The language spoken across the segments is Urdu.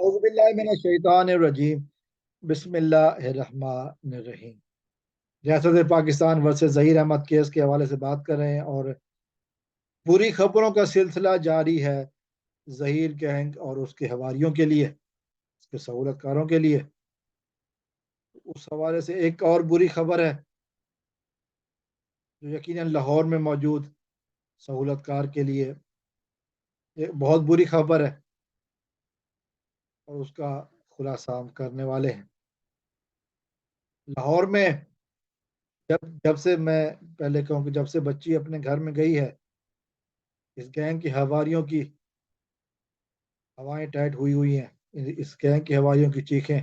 اعوذ باللہ من الشیطان الرجیم بسم اللہ الرحمن الرحیم۔ ریاست پاکستان ورسز ظہیر احمد کیس کے حوالے سے بات کر رہے ہیں اور بری خبروں کا سلسلہ جاری ہے ظہیر گینگ اور اس کے حواریوں کے لیے، اس کے سہولت کاروں کے لیے۔ اس حوالے سے ایک اور بری خبر ہے جو یقیناً لاہور میں موجود سہولت کار کے لیے یہ بہت بری خبر ہے اور اس کا خلاصہ ہم کرنے والے ہیں۔ لاہور میں جب سے میں پہلے کہوں کہ جب سے بچی اپنے گھر میں گئی ہے، اس گینگ کی ہواریوں کی ہوائیں ٹائٹ ہوئی ہیں، اس گینگ کی ہواریوں کی چیخیں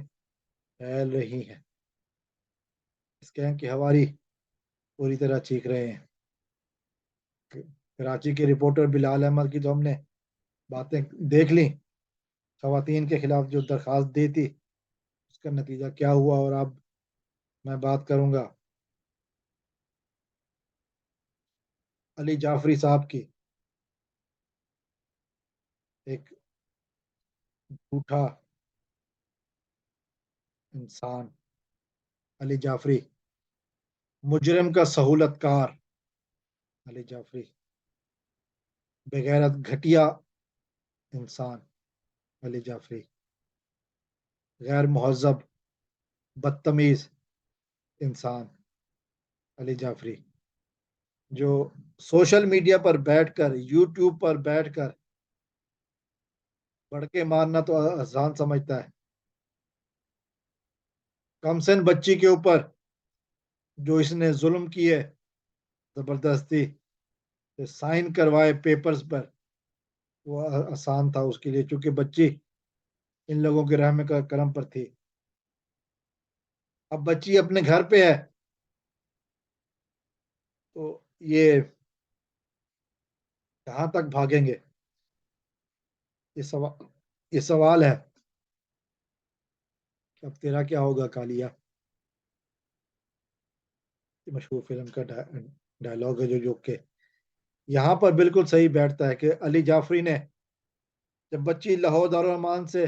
پھیل رہی ہیں، اس گینگ کی ہواری پوری طرح چیخ رہے ہیں۔ کراچی کے رپورٹر بلال احمد کی تو ہم نے باتیں دیکھ لیں، خواتین کے خلاف جو درخواست دی تھی اس کا نتیجہ کیا ہوا، اور اب میں بات کروں گا علی جعفری صاحب کی، ایک جھوٹا انسان علی جعفری، مجرم کا سہولت کار علی جعفری، بغیرت گھٹیا انسان علی جعفری، غیر مہذب بدتمیز انسان علی جعفری، جو سوشل میڈیا پر بیٹھ کر، یوٹیوب پر بیٹھ کر بڑھ کے مارنا تو آسان سمجھتا ہے، کمسن بچی کے اوپر جو اس نے ظلم کیے، زبردستی سے سائن کروائے پیپرز پر، وہ آسان تھا اس کے لیے، چونکہ بچی ان لوگوں کے رحم کا کرم پر تھی۔ اب بچی اپنے گھر پہ ہے تو یہ کہاں تک بھاگیں گے، یہ سوال ہے کہ اب تیرا کیا ہوگا کالیا، مشہور فلم کا ڈائلاگ ہے جو کہ یہاں پر بالکل صحیح بیٹھتا ہے کہ علی جعفری نے جب بچی لاہور دارالرحمان سے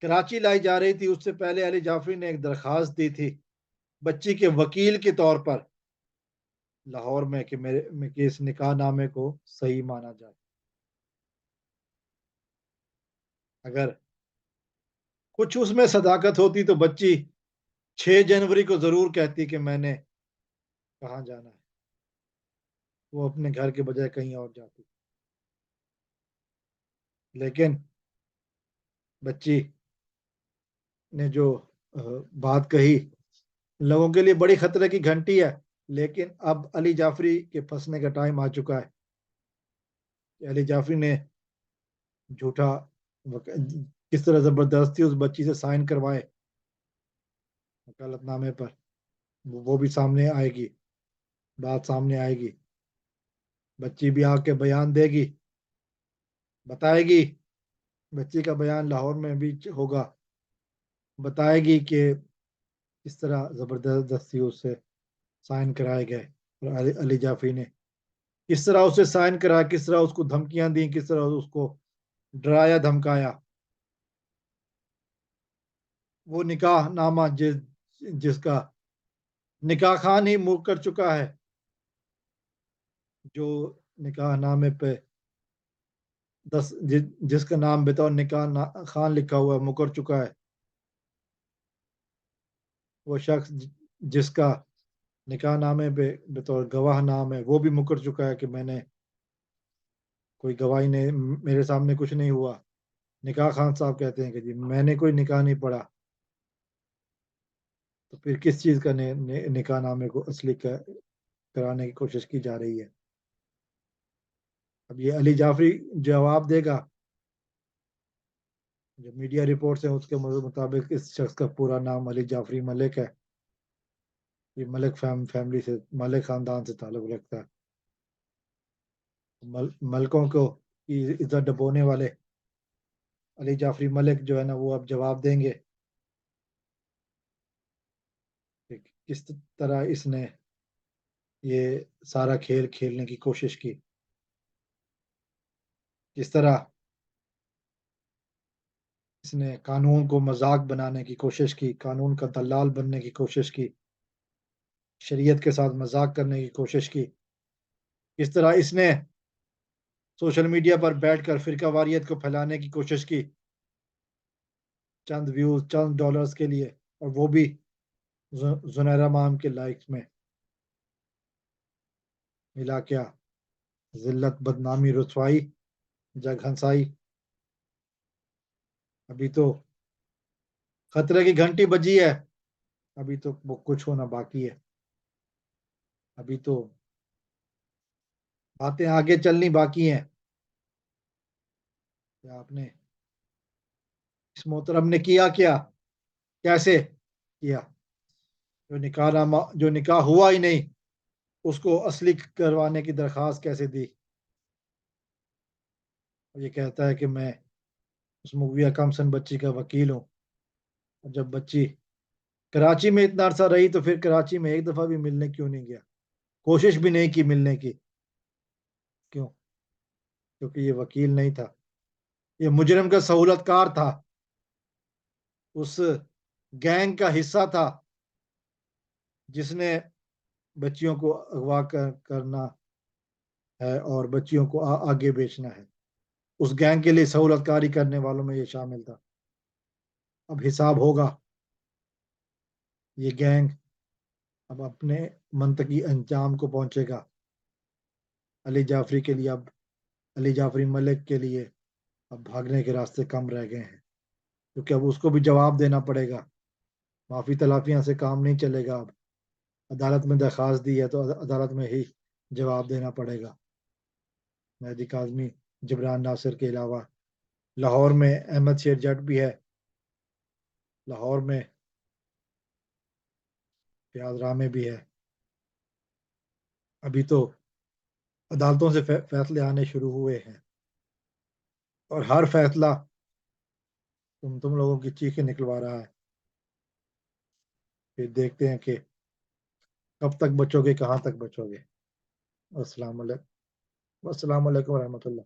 کراچی لائی جا رہی تھی، اس سے پہلے علی جعفری نے ایک درخواست دی تھی بچی کے وکیل کے طور پر لاہور میں کہ اس نکاح نامے کو صحیح مانا جائے۔ اگر کچھ اس میں صداقت ہوتی تو بچی 6 جنوری کو ضرور کہتی کہ میں نے کہاں جانا ہے، وہ اپنے گھر کے بجائے کہیں اور جاتی، لیکن بچی نے جو بات کہی لوگوں کے لیے بڑی خطرے کی گھنٹی ہے، لیکن اب علی جعفری کے پھنسنے کا ٹائم آ چکا ہے کہ علی جعفری نے جھوٹا کس طرح زبردستی اس بچی سے سائن کروائے وکالت نامے پر، وہ بھی سامنے آئے گی، بات سامنے آئے گی، بچی بھی آ کے بیان دے گی، بتائے گی، بچی کا بیان لاہور میں بھی ہوگا، بتائے گی کہ کس طرح زبردستی اس سے سائن کرائے گئے، اور علی جعفری نے کس طرح اسے سائن کرایا، کس طرح اس کو دھمکیاں دیں، کس طرح اس کو ڈرایا دھمکایا۔ وہ نکاح نامہ جس کا نکاح خان ہی منہ کر چکا ہے، جو نکاح نامے پہ جس کا نام بطور نکاح خان لکھا ہوا ہے مکر چکا ہے، وہ شخص جس کا نکاح نامے پہ بطور گواہ نام ہے وہ بھی مکر چکا ہے کہ میں نے کوئی گواہی نہیں، میرے سامنے کچھ نہیں ہوا۔ نکاح خان صاحب کہتے ہیں کہ جی میں نے کوئی نکاح نہیں پڑھا، تو پھر کس چیز کا نکاح نامے کو اصلی کرانے کی کوشش کی جا رہی ہے۔ اب یہ علی جعفری جواب دے گا، جو میڈیا رپورٹس ہیں اس کے مطابق اس شخص کا پورا نام علی جعفری ملک ہے، یہ ملک فیملی سے، ملک خاندان سے تعلق رکھتا ہے۔ ملکوں کو کی عزت ڈبونے والے علی جعفری ملک جو ہے نا، وہ اب جواب دیں گے کہ کس طرح اس نے یہ سارا کھیل کھیلنے کی کوشش کی، کس طرح اس نے قانون کو مذاق بنانے کی کوشش کی، قانون کا دلال بننے کی کوشش کی، شریعت کے ساتھ مذاق کرنے کی کوشش کی. اس طرح اس نے سوشل میڈیا پر بیٹھ کر فرقہ واریت کو پھیلانے کی کوشش کی، چند ویوز، چند ڈالرز کے لیے، اور وہ بھی زنیرہ مام کے لائکس میں. ملا کیا؟ ذلت، بدنامی، رسوائی، جگ ہنسائی. ابھی تو خطرے کی گھنٹی بجی ہے، ابھی تو وہ کچھ ہونا باقی ہے. ابھی تو باتیں آگے چلنی باقی ہیں. کہ آپ نے اس محترم نے کیا کیا، کیسے کیا؟ جو نکاح ہوا ہی نہیں، اس کو اصلی کروانے کی درخواست کیسے دی؟ یہ کہتا ہے کہ میں اس مغویہ کمسن بچی کا وکیل ہوں. اور جب بچی کراچی میں اتنا عرصہ رہی تو پھر کراچی میں ایک دفعہ بھی ملنے کیوں نہیں گیا؟ کوشش بھی نہیں کی ملنے کی. کیوں؟ کیونکہ یہ وکیل نہیں تھا، یہ مجرم کا سہولت کار تھا، اس گینگ کا حصہ تھا جس نے بچیوں کو اغوا کرنا ہے اور بچیوں کو آگے بیچنا ہے. اس گینگ کے لیے سہولت کاری کرنے والوں میں یہ شامل تھا. اب حساب ہوگا. یہ گینگ اب اپنے منطقی انجام کو پہنچے گا. علی جعفری کے لیے اب علی جعفری ملک کے لیے اب بھاگنے کے راستے کم رہ گئے ہیں، کیونکہ اب اس کو بھی جواب دینا پڑے گا. معافی تلافیاں سے کام نہیں چلے گا. اب عدالت میں درخواست دی ہے تو عدالت میں ہی جواب دینا پڑے گا. مہدی کاظمی، جبران ناصر کے علاوہ لاہور میں احمد شیر جٹ بھی ہے، لاہور میں فیاض رامے بھی ہے. ابھی تو عدالتوں سے فیصلے آنے شروع ہوئے ہیں، اور ہر فیصلہ تم لوگوں کی چیخیں نکلوا رہا ہے. پھر دیکھتے ہیں کہ کب تک بچو گے، کہاں تک بچو گے. السلام علیکم ورحمۃ اللہ.